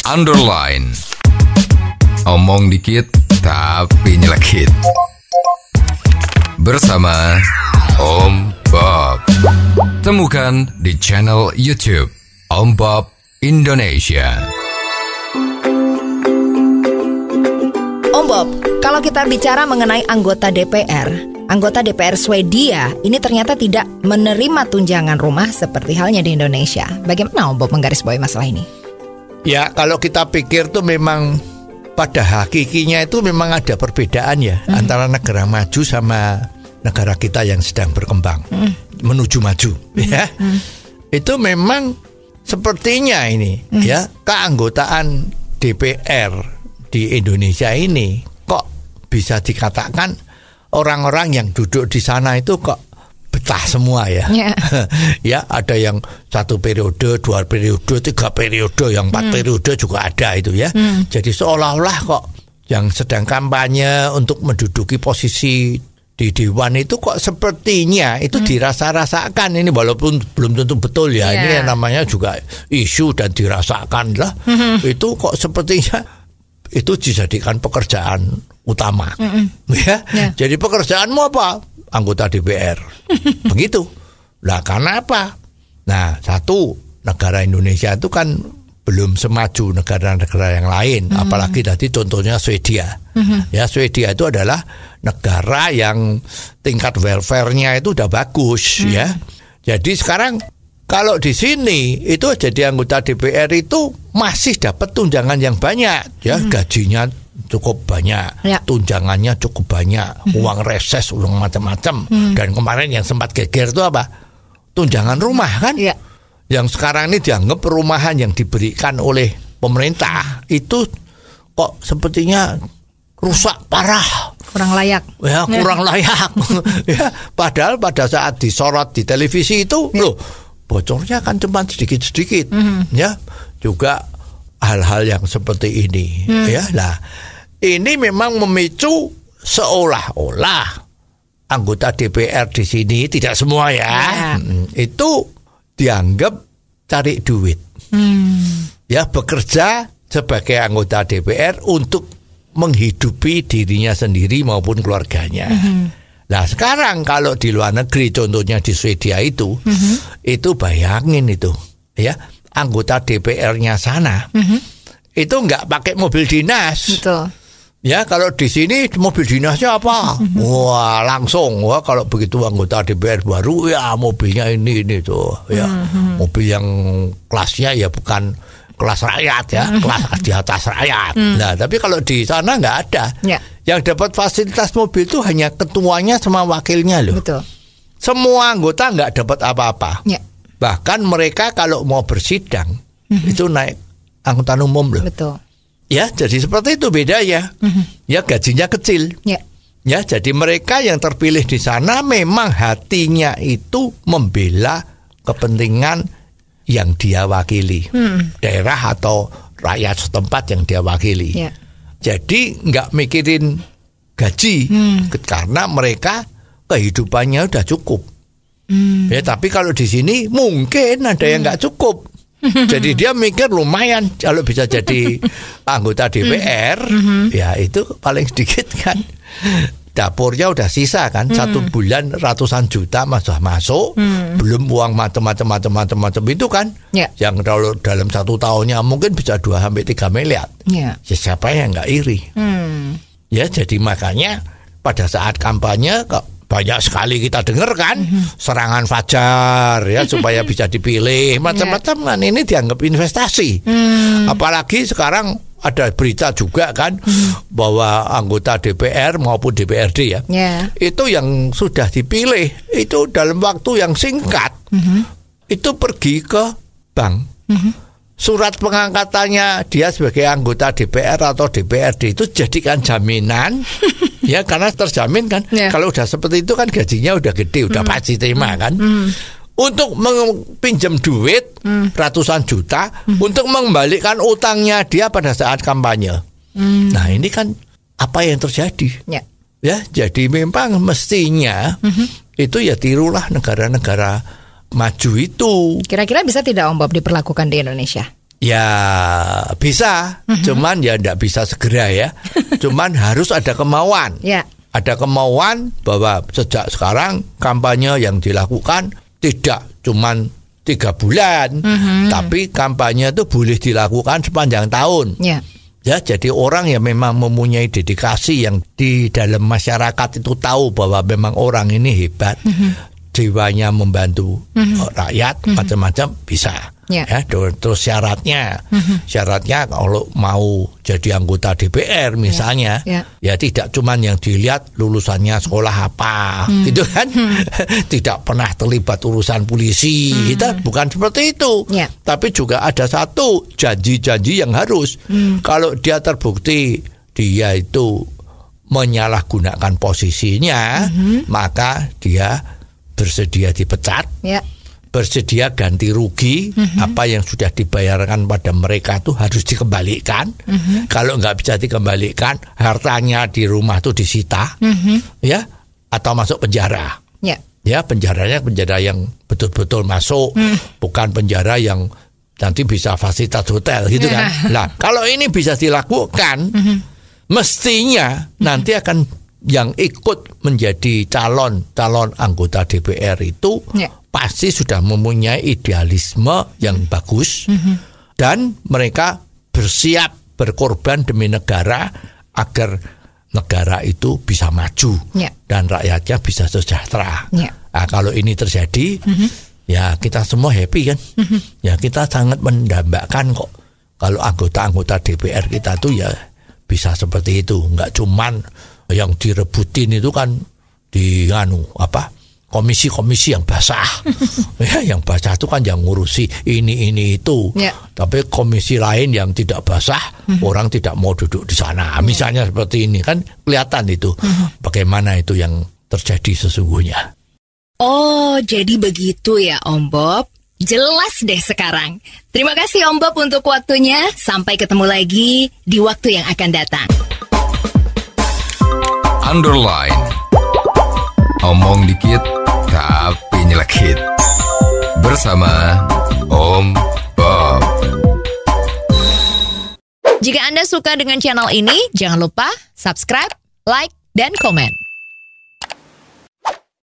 underline. Omong dikit tapi nyelekit. Bersama Om Bob. Temukan di channel YouTube Om Bob Indonesia. Om Bob, kalau kita bicara mengenai anggota DPR Swedia ini ternyata tidak menerima tunjangan rumah seperti halnya di Indonesia. Bagaimana Om Bob menggarisbawahi masalah ini? Ya, kalau kita pikir tuh memang pada hakikinya itu memang ada perbedaan ya antara negara maju sama negara kita yang sedang berkembang menuju maju ya. Itu memang sepertinya ini ya keanggotaan DPR di Indonesia ini kok bisa dikatakan orang-orang yang duduk di sana itu kok betah semua ya. Ya, ada yang 1 periode, 2 periode, 3 periode, yang 4 periode juga ada itu ya. Jadi seolah-olah kok yang sedang kampanye untuk menduduki posisi di Dewan itu kok sepertinya itu dirasa-rasakan ini, walaupun belum tentu betul ya. Ini yang namanya juga isu dan dirasakan lah. Itu kok sepertinya itu dijadikan pekerjaan utama. Ya. Jadi pekerjaanmu apa? Anggota DPR. Begitu. Nah, karena apa? Nah, satu, negara Indonesia itu kan belum semaju negara-negara yang lain, apalagi tadi contohnya Swedia. Ya, Swedia itu adalah negara yang tingkat welfare-nya itu udah bagus ya. Jadi sekarang kalau di sini itu jadi anggota DPR itu masih dapat tunjangan yang banyak ya, gajinya cukup banyak, tunjangannya cukup banyak, uang reses, uang macam-macam. Dan kemarin yang sempat geger itu apa? Tunjangan rumah kan? Yang sekarang ini dianggap perumahan yang diberikan oleh pemerintah itu kok sepertinya rusak parah, kurang layak. Ya, kurang layak. Ya, padahal pada saat disorot di televisi itu loh, bocornya kan cuma sedikit-sedikit. Ya, juga hal-hal yang seperti ini. Ya, nah, ini memang memicu seolah-olah anggota DPR di sini, tidak semua ya, itu dianggap cari duit. Ya, bekerja sebagai anggota DPR untuk menghidupi dirinya sendiri maupun keluarganya. Nah, sekarang kalau di luar negeri, contohnya di Swedia itu bayangin itu, ya, anggota DPR-nya sana itu nggak pakai mobil dinas. Betul. Ya, kalau di sini mobil dinasnya apa? Wah, langsung. Wah, kalau begitu anggota DPR baru, ya mobilnya ini tuh, ya, mobil yang kelasnya ya bukan kelas rakyat ya, kelas di atas rakyat. Nah, tapi kalau di sana nggak ada. Yang dapat fasilitas mobil itu hanya ketuanya sama wakilnya loh. Betul. Semua anggota nggak dapat apa-apa. Bahkan mereka kalau mau bersidang itu naik angkutan umum loh. Betul. Ya, jadi seperti itu bedanya. Ya, gajinya kecil. Ya, jadi mereka yang terpilih di sana memang hatinya itu membela kepentingan yang dia wakili, daerah atau rakyat setempat yang dia wakili. Jadi nggak mikirin gaji, karena mereka kehidupannya udah cukup. Ya, tapi kalau di sini mungkin ada yang nggak cukup. Jadi dia mikir lumayan kalau bisa jadi anggota DPR, ya itu paling sedikit kan. Dapurnya udah sisa kan, 1 bulan ratusan juta masuk, belum uang macam-macam itu kan. Yang kalau dalam 1 tahunnya mungkin bisa 2-3 miliar. Ya, siapa yang nggak iri? Ya, jadi makanya pada saat kampanye kok banyak sekali kita dengar kan, serangan fajar ya supaya bisa dipilih macam-macam kan, ini dianggap investasi. Apalagi sekarang ada berita juga kan bahwa anggota DPR maupun DPRD ya, itu yang sudah dipilih itu dalam waktu yang singkat itu pergi ke bank. Surat pengangkatannya dia sebagai anggota DPR atau DPRD itu jadikan jaminan. Ya, karena terjamin kan. Kalau udah seperti itu kan gajinya udah gede, udah pasti terima kan. Untuk pinjam duit ratusan juta untuk mengembalikan utangnya dia pada saat kampanye. Nah, ini kan apa yang terjadi? Ya, jadi memang mestinya itu ya tirulah negara-negara maju itu. Kira-kira bisa tidak Om Bob diperlakukan di Indonesia? Ya bisa, cuman ya tidak bisa segera ya. Cuman harus ada kemauan. Ya. Ada kemauan bahwa sejak sekarang kampanye yang dilakukan tidak cuman 3 bulan, tapi kampanye itu boleh dilakukan sepanjang tahun. Ya. Ya, jadi orang yang memang mempunyai dedikasi yang di dalam masyarakat itu tahu bahwa memang orang ini hebat, jiwanya membantu rakyat, macam-macam bisa. Ya, terus syaratnya kalau mau jadi anggota DPR misalnya, ya tidak cuman yang dilihat lulusannya sekolah apa, gitu kan, tidak pernah terlibat urusan polisi, kita bukan seperti itu. Tapi juga ada satu janji-janji yang harus, kalau dia terbukti dia itu menyalahgunakan posisinya, maka dia bersedia dipecat. Bersedia ganti rugi, apa yang sudah dibayarkan pada mereka itu harus dikembalikan. Kalau nggak bisa dikembalikan, hartanya di rumah itu disita, ya, atau masuk penjara. Ya, penjaranya penjara yang betul-betul masuk, bukan penjara yang nanti bisa fasilitas hotel gitu kan. Nah, kalau ini bisa dilakukan, mestinya nanti akan yang ikut menjadi calon anggota DPR itu pasti sudah mempunyai idealisme yang bagus, dan mereka bersiap berkorban demi negara agar negara itu bisa maju dan rakyatnya bisa sejahtera. Nah, kalau ini terjadi, ya kita semua happy kan. Ya kita sangat mendambakan kok kalau anggota-anggota DPR kita tuh ya bisa seperti itu, nggak cuman yang direbutin itu kan di komisi-komisi yang basah. Ya, yang basah itu kan yang ngurusi ini itu. Tapi komisi lain yang tidak basah, orang tidak mau duduk di sana. Misalnya seperti ini kan kelihatan itu bagaimana itu yang terjadi sesungguhnya. Oh, jadi begitu ya Om Bob. Jelas deh sekarang. Terima kasih Om Bob untuk waktunya. Sampai ketemu lagi di waktu yang akan datang. Underline. Omong dikit tapi nyelekit. Bersama Om Bob. Jika Anda suka dengan channel ini, jangan lupa subscribe, like, dan komen.